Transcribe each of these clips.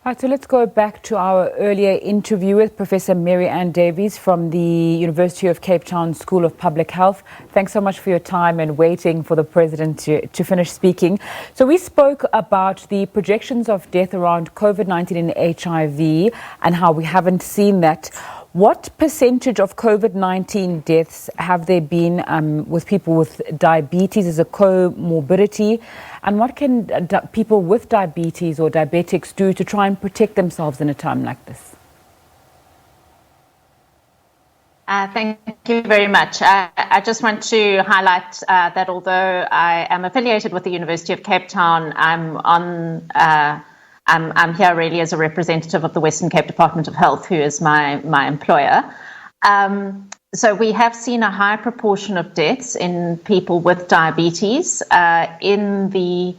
Right, so let's go back to our earlier interview with Professor Mary-Ann Davies from the University of Cape Town School of Public Health. Thanks so much for your time and waiting for the President to finish speaking. So we spoke about the projections of death around COVID-19 and HIV and how we haven't seen that. What percentage of COVID-19 deaths have there been with people with diabetes as a comorbidity? And what can people with diabetes or diabetics do to try and protect themselves in a time like this? Thank you very much. I just want to highlight that although I am affiliated with the University of Cape Town, I'm here really as a representative of the Western Cape Department of Health, who is my employer. So we have seen a high proportion of deaths in people with diabetes. In the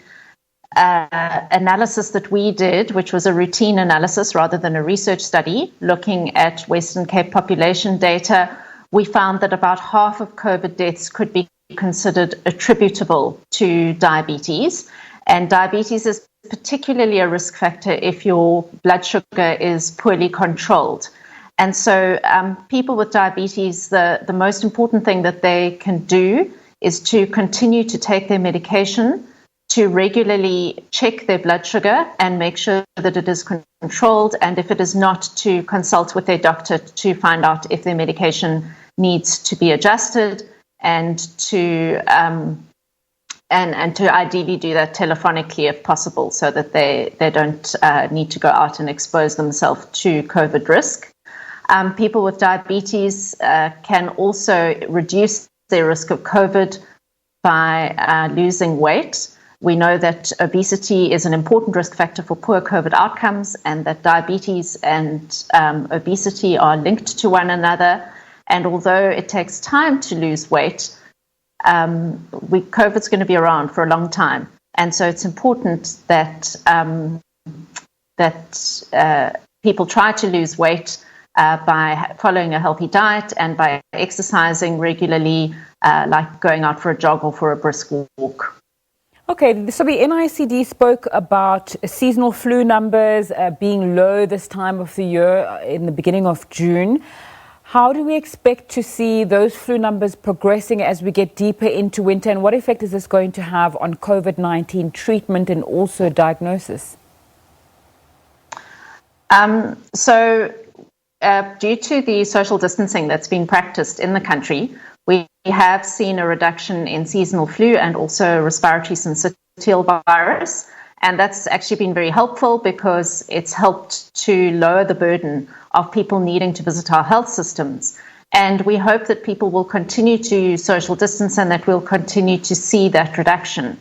analysis that we did, which was a routine analysis rather than a research study, looking at Western Cape population data, we found that about half of COVID deaths could be considered attributable to diabetes. And diabetes is particularly a risk factor if your blood sugar is poorly controlled. And so people with diabetes, the most important thing that they can do is to continue to take their medication, to regularly check their blood sugar and make sure that it is controlled, and if it is not, to consult with their doctor to find out if their medication needs to be adjusted, and to ideally do that telephonically if possible, so that they don't need to go out and expose themselves to COVID risk. People with diabetes can also reduce their risk of COVID by losing weight. We know that obesity is an important risk factor for poor COVID outcomes, and that diabetes and obesity are linked to one another. And although it takes time to lose weight, COVID's going to be around for a long time, and so it's important that people try to lose weight by following a healthy diet and by exercising regularly, like going out for a jog or for a brisk walk. Okay, so the NICD spoke about seasonal flu numbers being low this time of the year in the beginning of June. How do we expect to see those flu numbers progressing as we get deeper into winter, and what effect is this going to have on COVID-19 treatment and also diagnosis? Due to the social distancing that's been practiced in the country, we have seen a reduction in seasonal flu and also respiratory syncytial virus. And that's actually been very helpful because it's helped to lower the burden of people needing to visit our health systems. And we hope that people will continue to social distance and that we'll continue to see that reduction.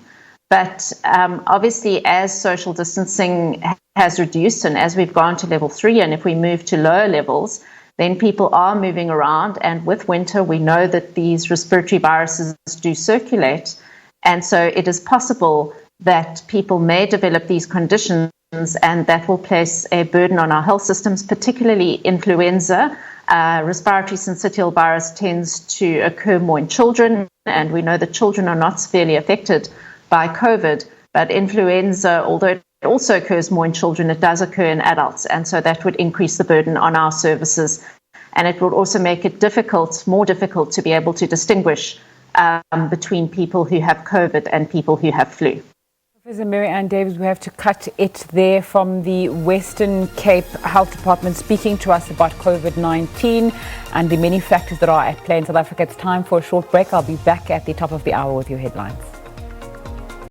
But obviously, as social distancing has reduced and as we've gone to level 3, and if we move to lower levels, then people are moving around. And with winter, we know that these respiratory viruses do circulate. And so it is possible that people may develop these conditions, and that will place a burden on our health systems, particularly influenza. Respiratory syncytial virus tends to occur more in children, and we know that children are not severely affected by COVID, but influenza, although it also occurs more in children, it does occur in adults, and so that would increase the burden on our services, and it would also make it more difficult to be able to distinguish between people who have COVID and people who have flu. Professor Mary-Ann Davies, we have to cut it there from the Western Cape Health Department, speaking to us about COVID-19 and the many factors that are at play in South Africa. It's time for a short break. I'll be back at the top of the hour with your headlines.